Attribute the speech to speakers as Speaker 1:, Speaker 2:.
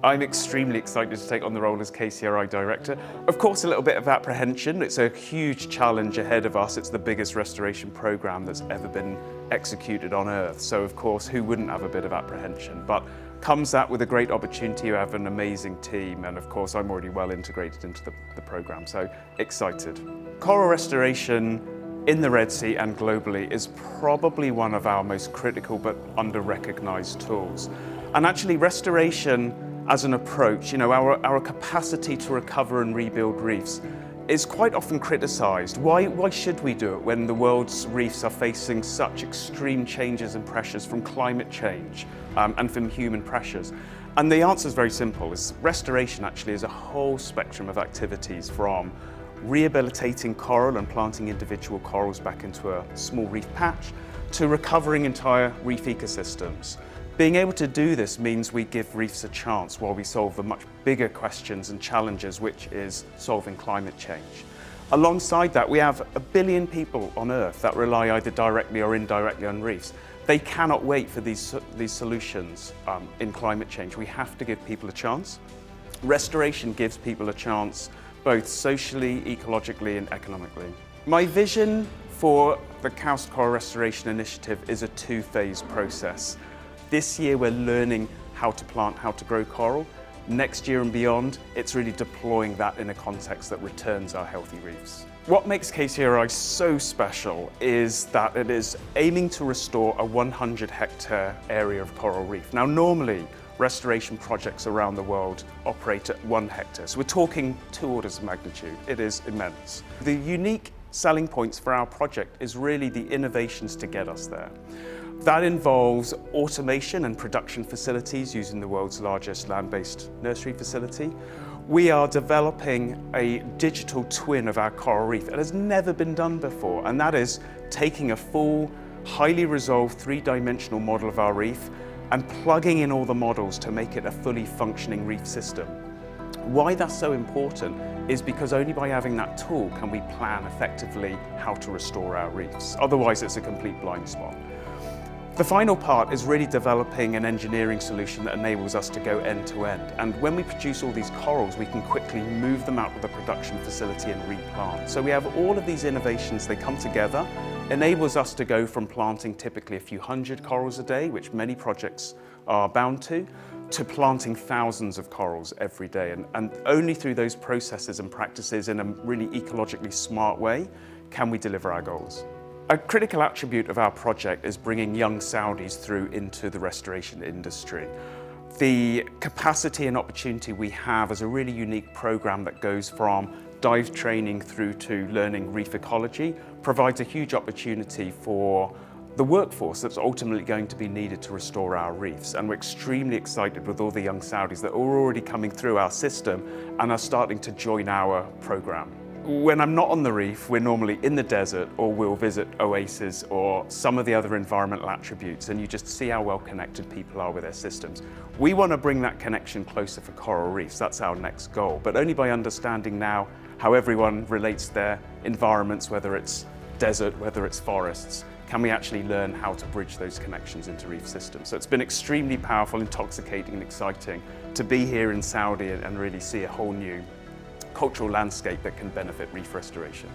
Speaker 1: I'm extremely excited to take on the role as KCRI Director. Of course, a little bit of apprehension. It's a huge challenge ahead of us. It's the biggest restoration programme that's ever been executed on Earth. So of course, who wouldn't have a bit of apprehension? But comes that with a great opportunity. You have an amazing team, and of course, I'm already well integrated into the programme, so excited. Coral restoration in the Red Sea and globally is probably one of our most critical but under-recognised tools. And actually, restoration as an approach, our capacity to recover and rebuild reefs is quite often criticised. Why should we do it when the world's reefs are facing such extreme changes and pressures from climate change and from human pressures? And the answer is very simple. Restoration actually is a whole spectrum of activities, from rehabilitating coral and planting individual corals back into a small reef patch to recovering entire reef ecosystems. Being able to do this means we give reefs a chance while we solve the much bigger questions and challenges, which is solving climate change. Alongside that, we have 1 billion people on Earth that rely either directly or indirectly on reefs. They cannot wait for these solutions in climate change. We have to give people a chance. Restoration gives people a chance both socially, ecologically and economically. My vision for the KAUST Coral Restoration Initiative is a two-phase process. This year we're learning how to plant, how to grow coral. Next year and beyond, it's really deploying that in a context that returns our healthy reefs. What makes KCRI so special is that it is aiming to restore a 100-hectare area of coral reef. Now, normally, restoration projects around the world operate at 1 hectare. So we're talking 2 orders of magnitude. It is immense. The unique selling points for our project is really the innovations to get us there. That involves automation and production facilities using the world's largest land-based nursery facility. We are developing a digital twin of our coral reef. It has never been done before, and that is taking a full, highly resolved 3-dimensional model of our reef and plugging in all the models to make it a fully functioning reef system. Why that's so important is because only by having that tool can we plan effectively how to restore our reefs. Otherwise, it's a complete blind spot. The final part is really developing an engineering solution that enables us to go end to end. And when we produce all these corals, we can quickly move them out of the production facility and replant. So we have all of these innovations, they come together, enables us to go from planting typically a few hundred corals a day, which many projects are bound to planting thousands of corals every day. And only through those processes and practices in a really ecologically smart way can we deliver our goals. A critical attribute of our project is bringing young Saudis through into the restoration industry. The capacity and opportunity we have as a really unique program that goes from dive training through to learning reef ecology provides a huge opportunity for the workforce that's ultimately going to be needed to restore our reefs. And we're extremely excited with all the young Saudis that are already coming through our system and are starting to join our program. When I'm not on the reef, we're normally in the desert, or we'll visit oases or some of the other environmental attributes, and you just see how well connected people are with their systems. We want to bring that connection closer for coral reefs. That's our next goal, but only by understanding now how everyone relates to their environments, whether it's desert, whether it's forests, can we actually learn how to bridge those connections into reef systems. So it's been extremely powerful, intoxicating and exciting to be here in Saudi and really see a whole new cultural landscape that can benefit reef restoration.